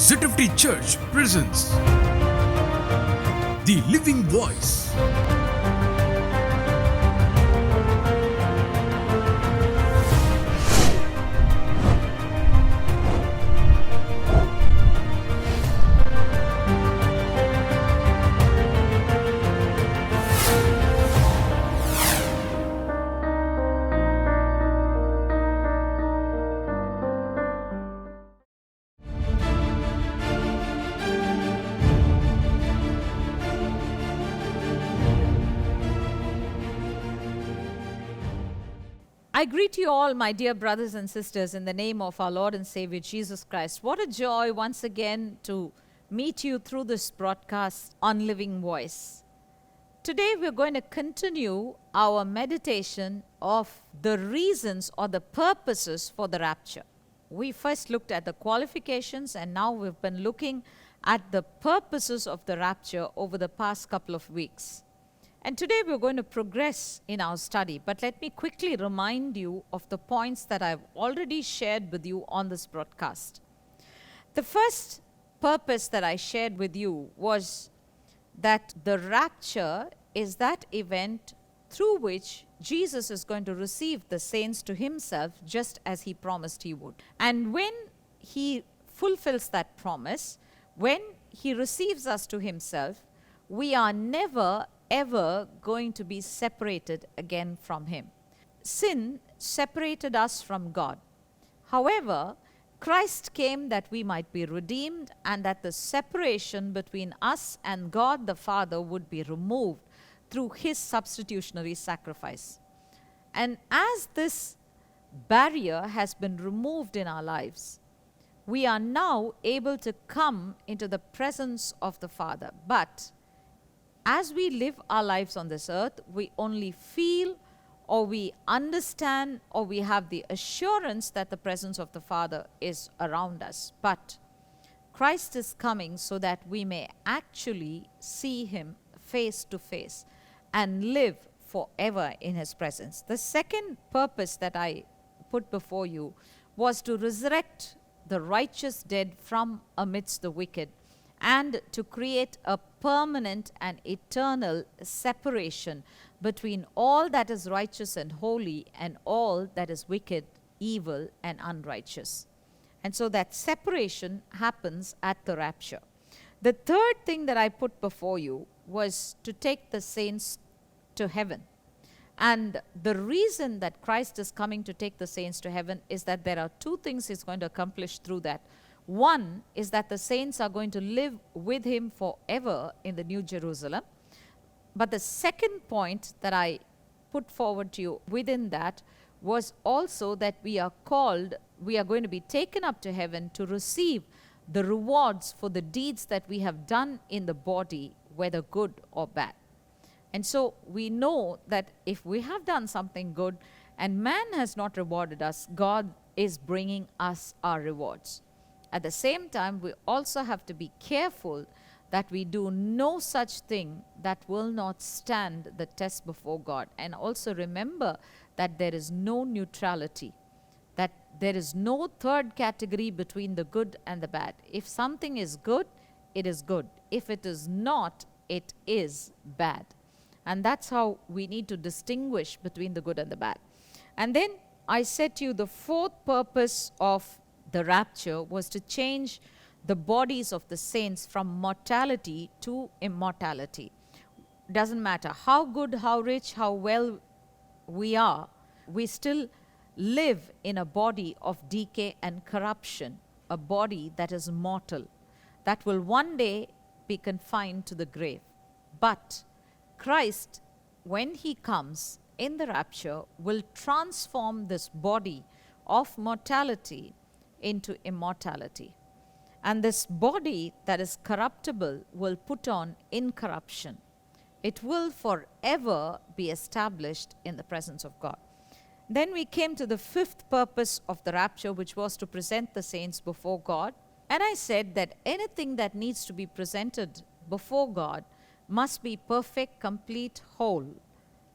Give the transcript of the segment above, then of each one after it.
ZFT Church presents The Living Voice. I greet you all, my dear brothers and sisters, in the name of our Lord and Savior Jesus Christ. What a joy once again to meet you through this broadcast on Living Voice. Today we're going to continue our meditation of the reasons or the purposes for the rapture. We first looked at the qualifications, and now we've been looking at the purposes of the rapture over the past couple of weeks. And today we're going to progress in our study, but let me quickly remind you of the points that I've already shared with you on this broadcast. The first purpose that I shared with you was that the rapture is that event through which Jesus is going to receive the saints to himself just as he promised he would. And when he fulfills that promise, when he receives us to himself, we are never ever going to be separated again from him. Sin separated us from God. However, Christ came that we might be redeemed and that the separation between us and God the Father would be removed through his substitutionary sacrifice. And as this barrier has been removed in our lives, we are now able to come into the presence of the Father. But as we live our lives on this earth, we only feel or we understand or we have the assurance that the presence of the Father is around us. But Christ is coming so that we may actually see him face to face and live forever in his presence. The second purpose that I put before you was to resurrect the righteous dead from amidst the wicked, and to create a permanent and eternal separation between all that is righteous and holy and all that is wicked, evil, and unrighteous. And so that separation happens at the rapture. The third thing that I put before you was to take the saints to heaven. And the reason that Christ is coming to take the saints to heaven is that there are two things he's going to accomplish through that. One is that the saints are going to live with him forever in the New Jerusalem. But the second point that I put forward to you within that was also that we are going to be taken up to heaven to receive the rewards for the deeds that we have done in the body, whether good or bad. And so we know that if we have done something good and man has not rewarded us, God is bringing us our rewards. At the same time, we also have to be careful that we do no such thing that will not stand the test before God. And also remember that there is no neutrality, that there is no third category between the good and the bad. If something is good, it is good. If it is not, it is bad. And that's how we need to distinguish between the good and the bad. And then I said to you the fourth purpose of the rapture was to change the bodies of the saints from mortality to immortality. Doesn't matter how good, how rich, how well we are, we still live in a body of decay and corruption, a body that is mortal, that will one day be confined to the grave. But Christ, when he comes in the rapture, will transform this body of mortality into immortality. And this body that is corruptible will put on incorruption. It will forever be established in the presence of God. Then we came to the fifth purpose of the rapture, which was to present the saints before God. And I said that anything that needs to be presented before God must be perfect, complete, whole,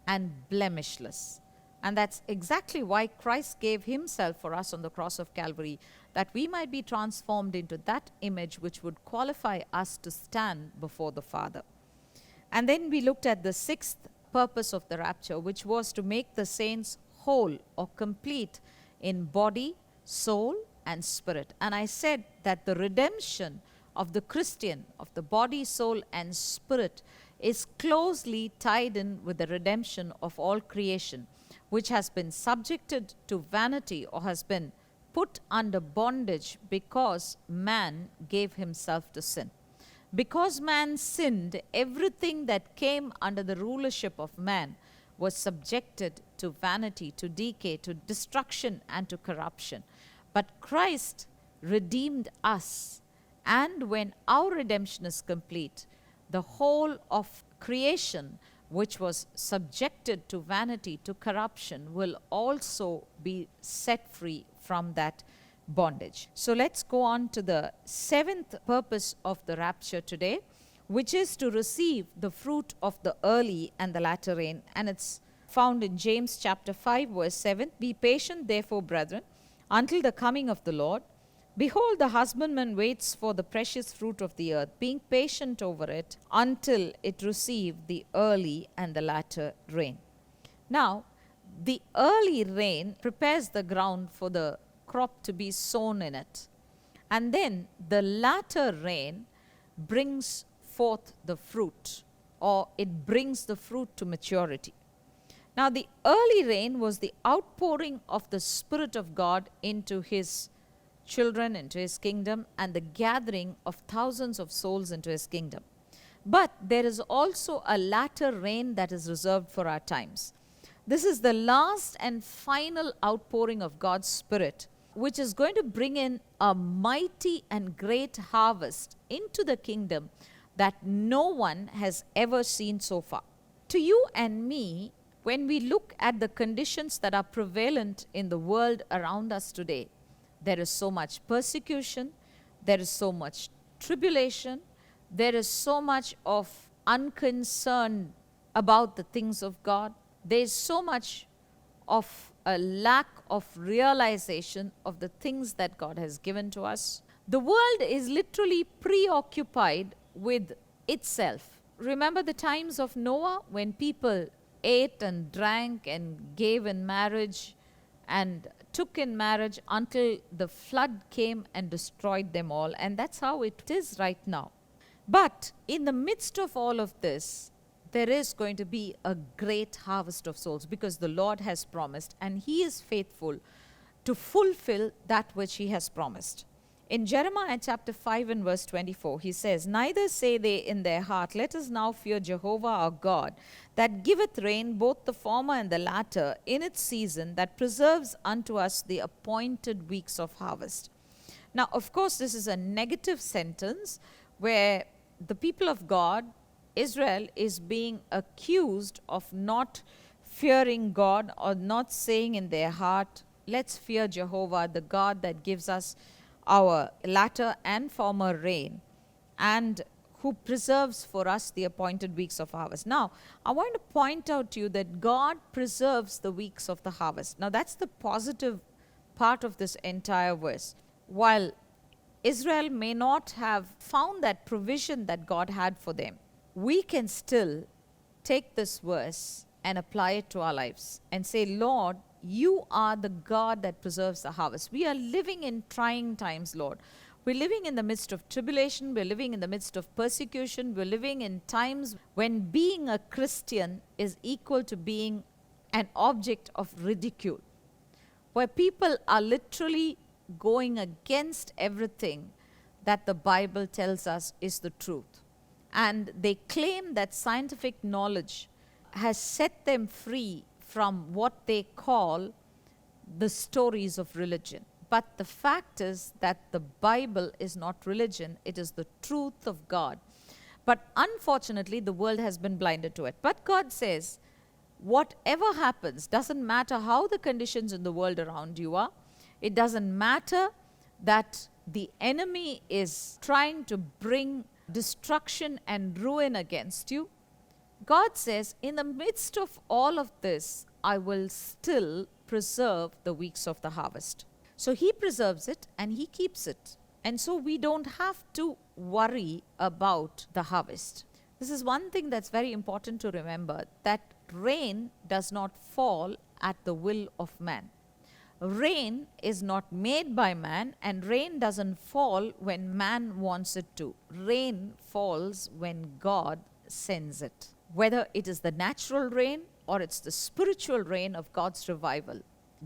and blemishless. And that's exactly why Christ gave himself for us on the cross of Calvary, that we might be transformed into that image which would qualify us to stand before the Father. And then we looked at the sixth purpose of the rapture, which was to make the saints whole or complete in body, soul, and spirit. And I said that the redemption of the Christian, of the body, soul, and spirit, is closely tied in with the redemption of all creation, which has been subjected to vanity or has been put under bondage because man gave himself to sin. Because man sinned, everything that came under the rulership of man was subjected to vanity, to decay, to destruction, and to corruption. But Christ redeemed us, and when our redemption is complete, the whole of creation, which was subjected to vanity, to corruption, will also be set free from that bondage. So let's go on to the seventh purpose of the rapture today, which is to receive the fruit of the early and the latter rain. And it's found in James chapter 5 verse 7. Be patient therefore, brethren, until the coming of the Lord. Behold, the husbandman waits for the precious fruit of the earth, being patient over it until it receive the early and the latter rain. Now, the early rain prepares the ground for the crop to be sown in it. And then the latter rain brings forth the fruit, or it brings the fruit to maturity. Now, the early rain was the outpouring of the Spirit of God into His children, into His kingdom, and the gathering of thousands of souls into His kingdom. But there is also a latter rain that is reserved for our times. This is the last and final outpouring of God's Spirit, which is going to bring in a mighty and great harvest into the kingdom that no one has ever seen so far. To you and me, when we look at the conditions that are prevalent in the world around us today, there is so much persecution, there is so much tribulation, there is so much of unconcern about the things of God, there is so much of a lack of realization of the things that God has given to us. The world is literally preoccupied with itself. Remember the times of Noah, when people ate and drank and gave in marriage and took in marriage until the flood came and destroyed them all. And that's how it is right now. But in the midst of all of this, there is going to be a great harvest of souls, because the Lord has promised, and He is faithful to fulfill that which He has promised. In Jeremiah chapter 5 and verse 24, He says, Neither say they in their heart, Let us now fear Jehovah our God, that giveth rain, both the former and the latter, in its season, that preserves unto us the appointed weeks of harvest. Now, of course, this is a negative sentence where the people of God, Israel, is being accused of not fearing God, or not saying in their heart, let's fear Jehovah, the God that gives us our latter and former rain, and who preserves for us the appointed weeks of harvest. Now, I want to point out to you that God preserves the weeks of the harvest. Now, that's the positive part of this entire verse. While Israel may not have found that provision that God had for them, we can still take this verse and apply it to our lives and say, Lord, You are the God that preserves the harvest. We are living in trying times, Lord. We're living in the midst of tribulation. We're living in the midst of persecution. We're living in times when being a Christian is equal to being an object of ridicule, where people are literally going against everything that the Bible tells us is the truth. And they claim that scientific knowledge has set them free from what they call the stories of religion. But the fact is that the Bible is not religion, it is the truth of God. But unfortunately, the world has been blinded to it. But God says, whatever happens, doesn't matter how the conditions in the world around you are, it doesn't matter that the enemy is trying to bring destruction and ruin against you. God says, in the midst of all of this, I will still preserve the weeks of the harvest. So He preserves it and He keeps it. And so we don't have to worry about the harvest. This is one thing that's very important to remember, that rain does not fall at the will of man. Rain is not made by man, and rain doesn't fall when man wants it to. Rain falls when God sends it. Whether it is the natural rain or it's the spiritual rain of God's revival,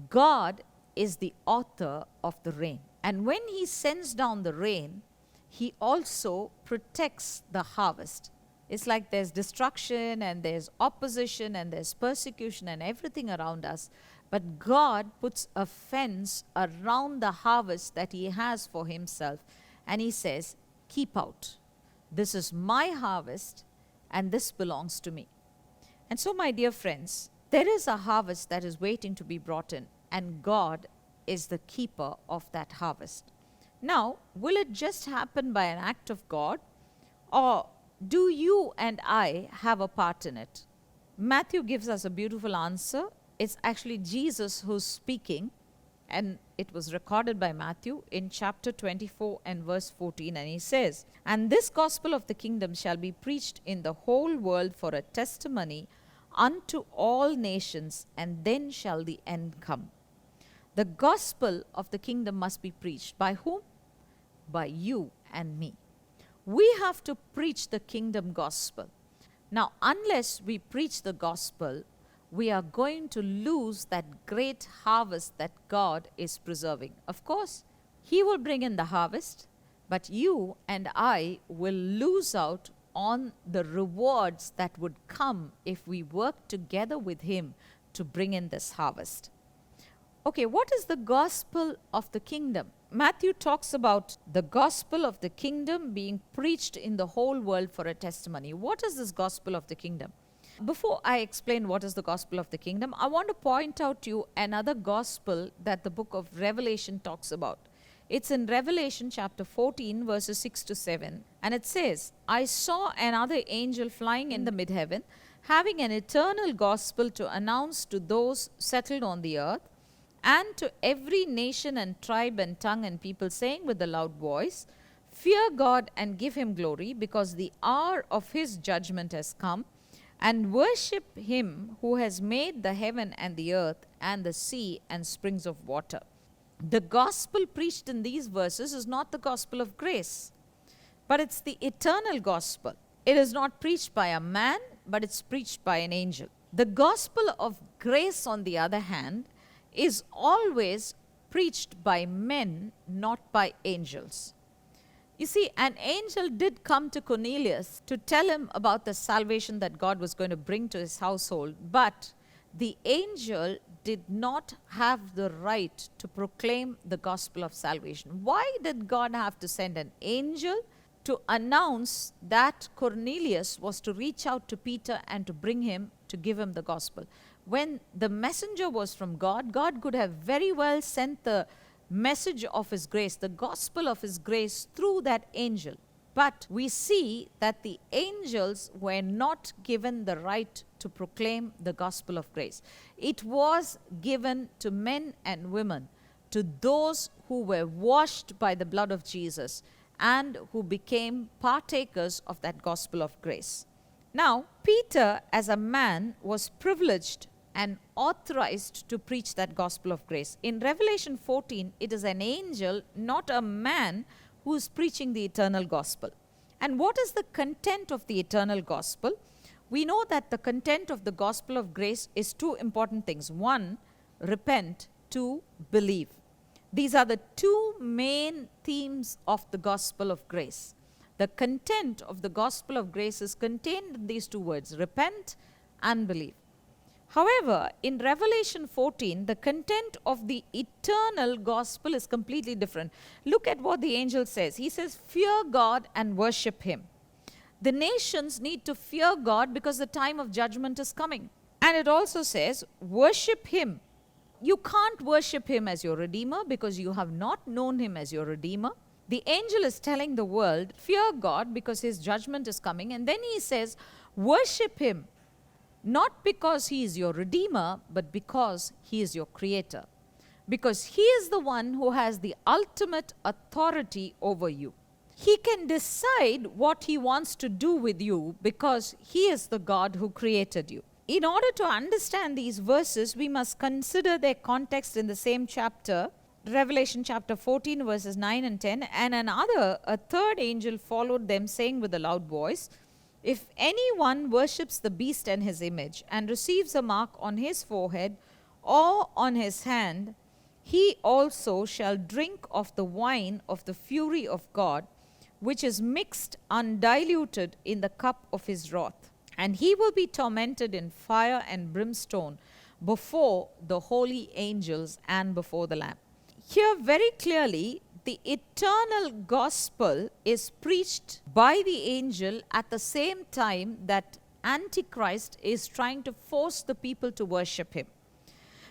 God is the author of the rain. And when He sends down the rain, He also protects the harvest. It's like there's destruction and there's opposition and there's persecution and everything around us. But God puts a fence around the harvest that He has for Himself. And He says, keep out. This is my harvest and this belongs to me. And so, my dear friends, there is a harvest that is waiting to be brought in, and God is the keeper of that harvest. Now, will it just happen by an act of God, or do you and I have a part in it? Matthew gives us a beautiful answer. It's actually Jesus who's speaking, and it was recorded by Matthew in chapter 24 and verse 14, and he says, "And this gospel of the kingdom shall be preached in the whole world for a testimony unto all nations, and then shall the end come." The gospel of the kingdom must be preached. By whom? By you and me. We have to preach the kingdom gospel. Now, unless we preach the gospel, we are going to lose that great harvest that God is preserving. Of course, He will bring in the harvest, but you and I will lose out on the rewards that would come if we work together with Him to bring in this harvest. Okay, what is the gospel of the kingdom? Matthew talks about the gospel of the kingdom being preached in the whole world for a testimony. What is this gospel of the kingdom? Before I explain what is the gospel of the kingdom, I want to point out to you another gospel that the book of Revelation talks about. It's in Revelation chapter 14, verses 6 to 7. And it says, "I saw another angel flying in the mid-heaven, having an eternal gospel to announce to those settled on the earth, and to every nation and tribe and tongue and people, saying with a loud voice, Fear God and give Him glory, because the hour of His judgment has come, and worship Him who has made the heaven and the earth and the sea and springs of water." The gospel preached in these verses is not the gospel of grace, but it's the eternal gospel. It is not preached by a man, but it's preached by an angel. The gospel of grace, on the other hand, is always preached by men, not by angels. You see, an angel did come to Cornelius to tell him about the salvation that God was going to bring to his household, but the angel did not have the right to proclaim the gospel of salvation. Why did God have to send an angel to announce that Cornelius was to reach out to Peter and to bring him, to give him the gospel? When the messenger was from God, God could have very well sent the message of His grace, the gospel of His grace, through that angel. But we see that the angels were not given the right to proclaim the gospel of grace. It was given to men and women, to those who were washed by the blood of Jesus and who became partakers of that gospel of grace. Now, Peter, as a man, was privileged and authorized to preach that gospel of grace. In Revelation 14, it is an angel, not a man, who is preaching the eternal gospel. And what is the content of the eternal gospel? We know that the content of the gospel of grace is two important things. One, repent. Two, believe. These are the two main themes of the gospel of grace. The content of the gospel of grace is contained in these two words, repent and believe. However, in Revelation 14, the content of the eternal gospel is completely different. Look at what the angel says. He says, "Fear God and worship Him." The nations need to fear God because the time of judgment is coming. And it also says, worship Him. You can't worship Him as your Redeemer because you have not known Him as your Redeemer. The angel is telling the world, fear God because His judgment is coming. And then he says, worship Him. Not because He is your Redeemer, but because He is your Creator. because He is the one who has the ultimate authority over you. He can decide what He wants to do with you because He is the God who created you. In order to understand these verses, we must consider their context in the same chapter, Revelation chapter 14, verses 9 and 10. And a third angel followed them, saying with a loud voice, "If anyone worships the beast and his image, and receives a mark on his forehead or on his hand, he also shall drink of the wine of the fury of God, which is mixed undiluted in the cup of His wrath. And he will be tormented in fire and brimstone before the holy angels and before the Lamb." Here, very clearly, the eternal gospel is preached by the angel at the same time that Antichrist is trying to force the people to worship him.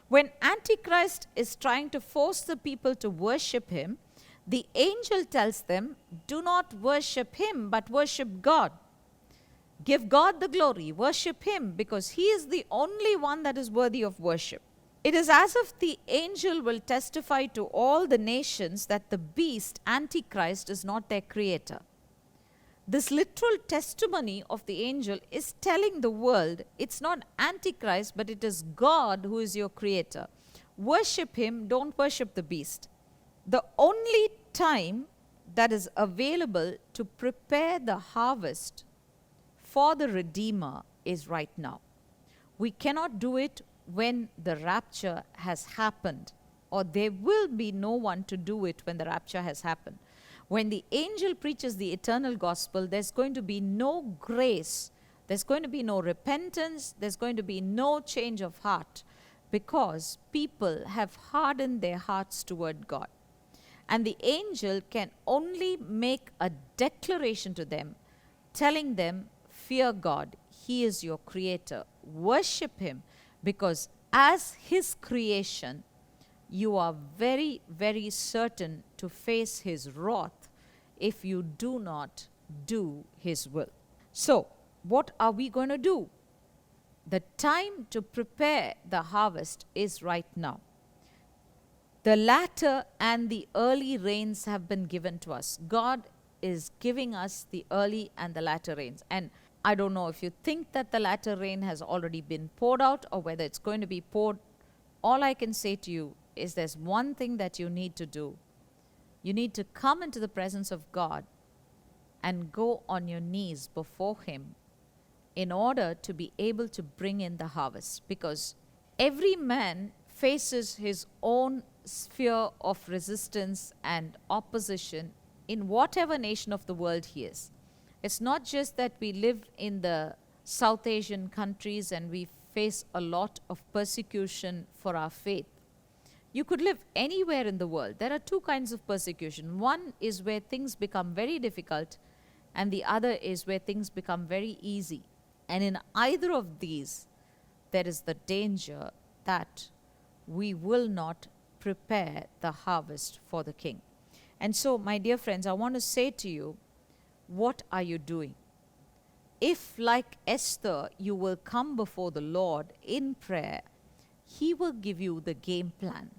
When Antichrist is trying to force the people to worship him, the angel tells them, "Do not worship him, but worship God. Give God the glory, worship Him, because He is the only one that is worthy of worship." It is as if the angel will testify to all the nations that the beast, Antichrist, is not their creator. This literal testimony of the angel is telling the world it's not Antichrist, but it is God who is your creator. Worship Him, don't worship the beast. The only time that is available to prepare the harvest for the Redeemer is right now. We cannot do it when the rapture has happened, or there will be no one to do it when the rapture has happened. When the angel preaches the eternal gospel, there's going to be no grace, there's going to be no repentance, there's going to be no change of heart, because people have hardened their hearts toward God. And the angel can only make a declaration to them, telling them, "Fear God, He is your creator. Worship Him, because as His creation, you are very, very certain to face His wrath if you do not do His will." So, what are we going to do? The time to prepare the harvest is right now. The latter and the early rains have been given to us. God is giving us the early and the latter rains. And I don't know if you think that the latter rain has already been poured out or whether it's going to be poured. All I can say to you is there's one thing that you need to do. You need to come into the presence of God and go on your knees before Him in order to be able to bring in the harvest. Because every man faces his own sphere of resistance and opposition in whatever nation of the world he is. It's not just that we live in the South Asian countries and we face a lot of persecution for our faith. You could live anywhere in the world. There are two kinds of persecution. One is where things become very difficult, and the other is where things become very easy. And in either of these, there is the danger that we will not prepare the harvest for the King. And so, my dear friends, I want to say to you, what are you doing? If, like Esther, you will come before the Lord in prayer, He will give you the game plan.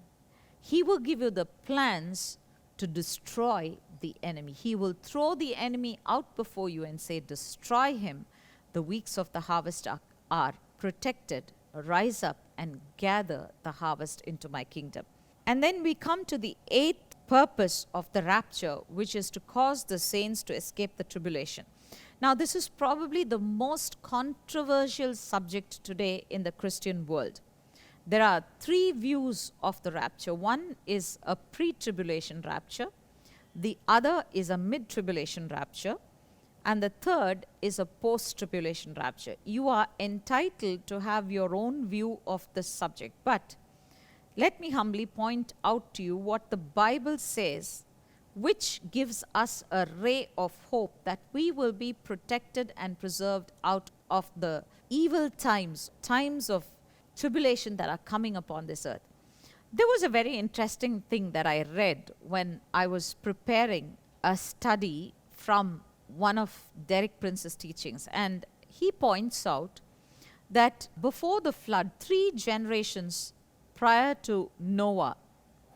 He will give you the plans to destroy the enemy. He will throw the enemy out before you and say, "Destroy him. The weeks of the harvest are protected. Rise up and gather the harvest into my kingdom." And then we come to the eighth purpose of the rapture, which is to cause the saints to escape the tribulation. Now, this is probably the most controversial subject today in the Christian world. There are three views of the rapture. One is a pre-tribulation rapture, the other is a mid-tribulation rapture, and the third is a post-tribulation rapture. You are entitled to have your own view of this subject, but let me humbly point out to you what the Bible says, which gives us a ray of hope that we will be protected and preserved out of the evil times of tribulation that are coming upon this earth. There was a very interesting thing that I read when I was preparing a study from one of Derek Prince's teachings, and he points out that before the flood, 3 generations prior to Noah,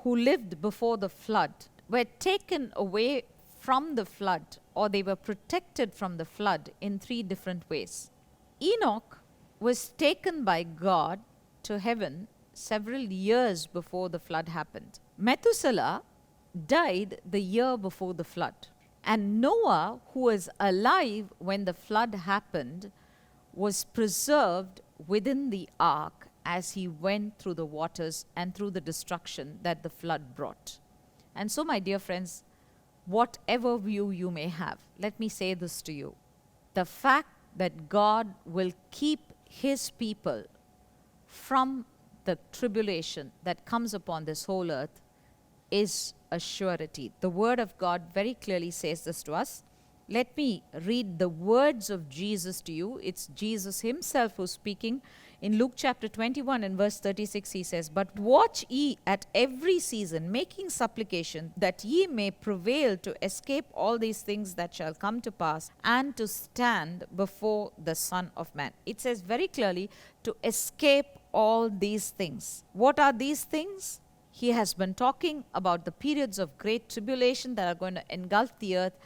who lived before the flood were taken away from the flood, or they were protected from the flood in three different ways. Enoch was taken by God to heaven several years before the flood happened. Methuselah died the year before the flood. And Noah, who was alive when the flood happened, was preserved within the ark as he went through the waters and through the destruction that the flood brought. And so, my dear friends, whatever view you may have, let me say this to you. The fact that God will keep his people from the tribulation that comes upon this whole earth is a surety. The word of God very clearly says this to us. Let me read the words of Jesus to you. It's Jesus himself who's speaking. In Luke chapter 21 and verse 36, he says, "But watch ye at every season, making supplication, that ye may prevail to escape all these things that shall come to pass, and to stand before the Son of Man." It says very clearly, to escape all these things. What are these things? He has been talking about the periods of great tribulation that are going to engulf the earth,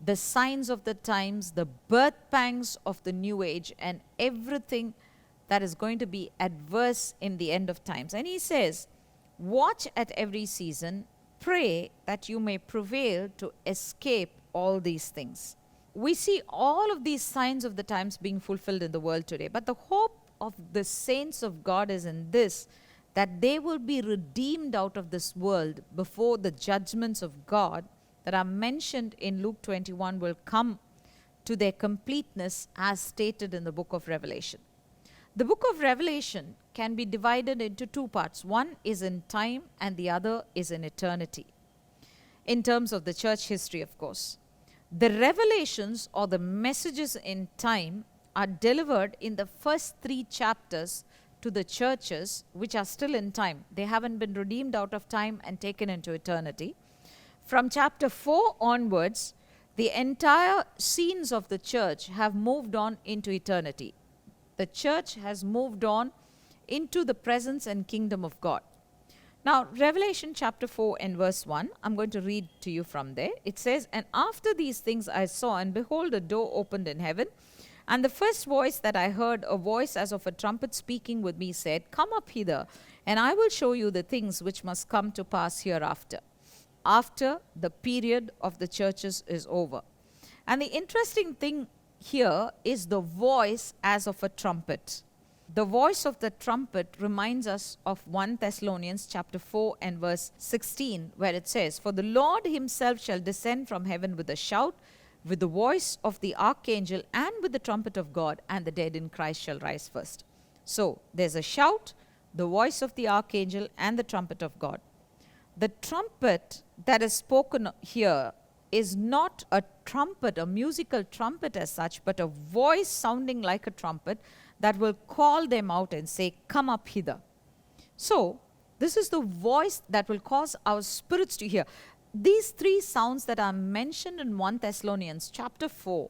the signs of the times, the birth pangs of the new age, and everything that is going to be adverse in the end of times. And he says, watch at every season, pray that you may prevail to escape all these things. We see all of these signs of the times being fulfilled in the world today, but the hope of the saints of God is in this, that they will be redeemed out of this world before the judgments of God that are mentioned in Luke 21 will come to their completeness as stated in the book of Revelation. The book of Revelation can be divided into two parts. One is in time and the other is in eternity. In terms of the church history, of course. The revelations or the messages in time are delivered in the first 3 chapters to the churches which are still in time. They haven't been redeemed out of time and taken into eternity. From chapter 4 onwards, the entire scenes of the church have moved on into eternity. The church has moved on into the presence and kingdom of God. Now, Revelation chapter 4 and verse 1, I'm going to read to you from there. It says, "And after these things I saw, and behold, a door opened in heaven. And the first voice that I heard, a voice as of a trumpet speaking with me, said, Come up hither, and I will show you the things which must come to pass hereafter." After the period of the churches is over. And the interesting thing here is the voice as of a trumpet. The voice of the trumpet reminds us of 1 Thessalonians chapter 4 and verse 16, where it says, "For the Lord himself shall descend from heaven with a shout, with the voice of the archangel, and with the trumpet of God, and the dead in Christ shall rise first." So there's a shout, the voice of the archangel, and the trumpet of God. The trumpet that is spoken here is not a trumpet, a musical trumpet as such, but a voice sounding like a trumpet that will call them out and say, "Come up hither." So this is the voice that will cause our spirits to hear. These 3 sounds that are mentioned in 1 Thessalonians chapter 4,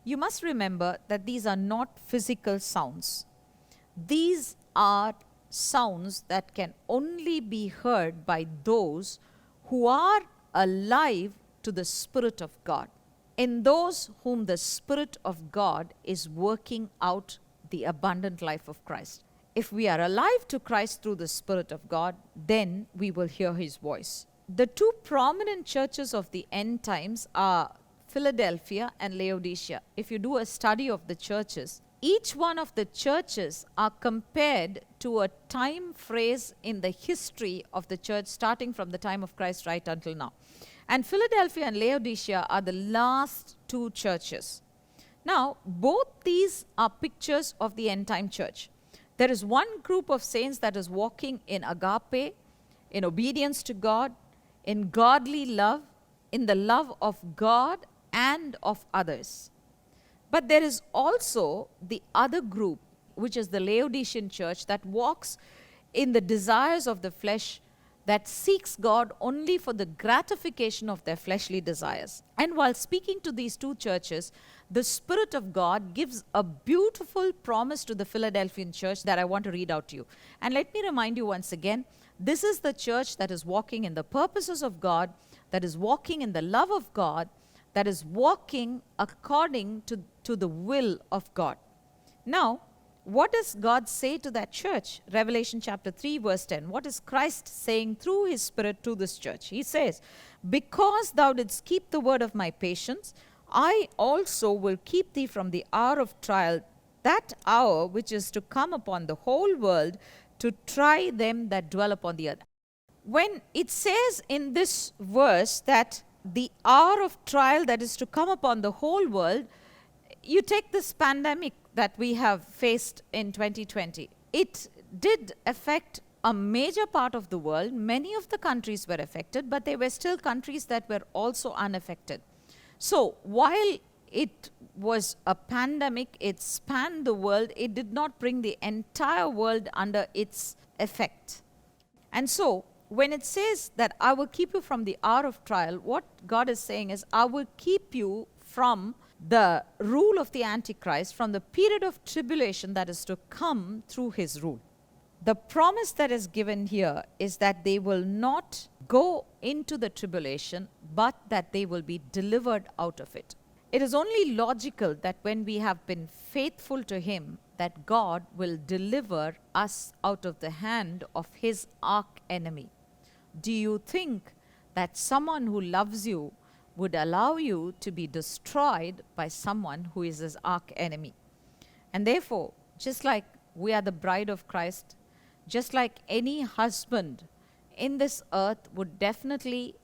you must remember that these are not physical sounds. These are sounds that can only be heard by those who are alive to the Spirit of God, in those whom the Spirit of God is working out the abundant life of Christ. If we are alive to Christ through the Spirit of God, then we will hear his voice. The 2 prominent churches of the end times are Philadelphia and Laodicea. If you do a study of the churches, each one of the churches are compared to a time phrase in the history of the church starting from the time of Christ right until now. And Philadelphia and Laodicea are the last 2 churches. Now, both these are pictures of the end time church. There is one group of saints that is walking in agape, in obedience to God, in godly love, in the love of God and of others. But there is also the other group, which is the Laodicean church, that walks in the desires of the flesh, that seeks God only for the gratification of their fleshly desires. And while speaking to these 2 churches, the Spirit of God gives a beautiful promise to the Philadelphian church that I want to read out to you. And let me remind you once again This is the church that is walking in the purposes of God, that is walking in the love of God, that is walking according to the will of God. Now, what does God say to that church? Revelation chapter 3 verse 10. What is Christ saying through his Spirit to this church? He says, because thou didst keep the word of my patience, I also will keep thee from the hour of trial, that hour which is to come upon the whole world to try them that dwell upon the earth. When it says in this verse that the hour of trial that is to come upon the whole world, you take this pandemic that we have faced in 2020. It did affect a major part of the world. Many of the countries were affected, but there were still countries that were also unaffected. So while it was a pandemic, it spanned the world, it did not bring the entire world under its effect. And so when it says that I will keep you from the hour of trial, what God is saying is, I will keep you from the rule of the Antichrist, from the period of tribulation that is to come through his rule. The promise that is given here is that they will not go into the tribulation, but that they will be delivered out of it. It is only logical that when we have been faithful to him, that God will deliver us out of the hand of his arch enemy. Do you think that someone who loves you would allow you to be destroyed by someone who is his arch enemy? And therefore, just like we are the bride of Christ, just like any husband in this earth would definitely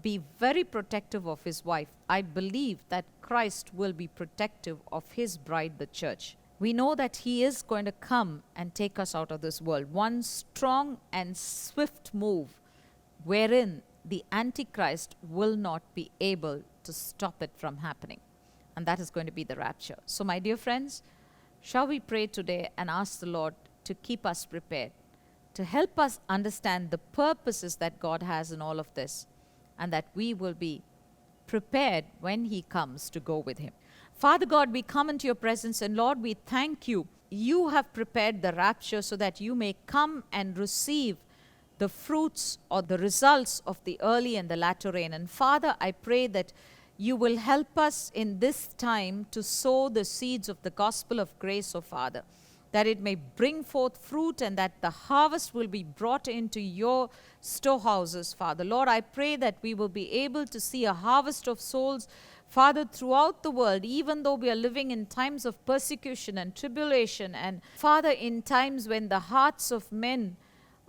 be very protective of his wife, I believe that Christ will be protective of his bride, the church. We know that he is going to come and take us out of this world. One strong and swift move wherein the Antichrist will not be able to stop it from happening. And that is going to be the rapture. So my dear friends, shall we pray today and ask the Lord to keep us prepared, to help us understand the purposes that God has in all of this, and that we will be prepared when he comes to go with him. Father God, we come into your presence, and Lord, we thank you. You have prepared the rapture so that you may come and receive the fruits or the results of the early and the latter rain. And Father, I pray that you will help us in this time to sow the seeds of the gospel of grace, O Father, that it may bring forth fruit and that the harvest will be brought into your storehouses, Father. Lord, I pray that we will be able to see a harvest of souls, Father, throughout the world, even though we are living in times of persecution and tribulation, and Father, in times when the hearts of men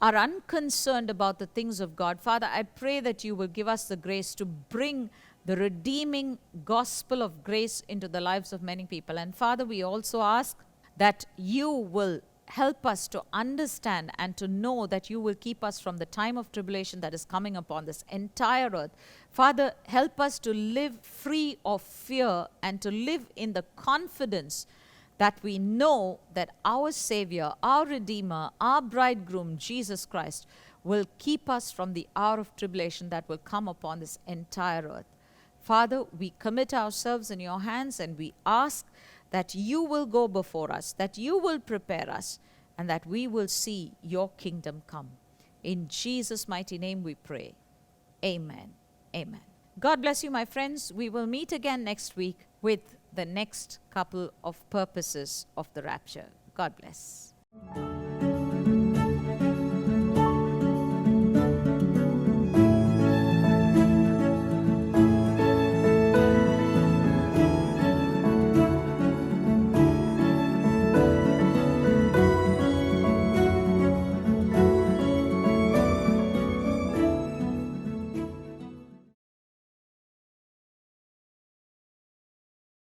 are unconcerned about the things of God. Father, I pray that you will give us the grace to bring the redeeming gospel of grace into the lives of many people. And Father, we also ask that you will help us to understand and to know that you will keep us from the time of tribulation that is coming upon this entire earth. Father, help us to live free of fear and to live in the confidence that we know that our Savior, our Redeemer, our Bridegroom, Jesus Christ, will keep us from the hour of tribulation that will come upon this entire earth. Father, we commit ourselves in your hands, and we ask that you will go before us, that you will prepare us, and that we will see your kingdom come. In Jesus' mighty name we pray. Amen. Amen. God bless you, my friends. We will meet again next week with the next couple of purposes of the rapture. God bless.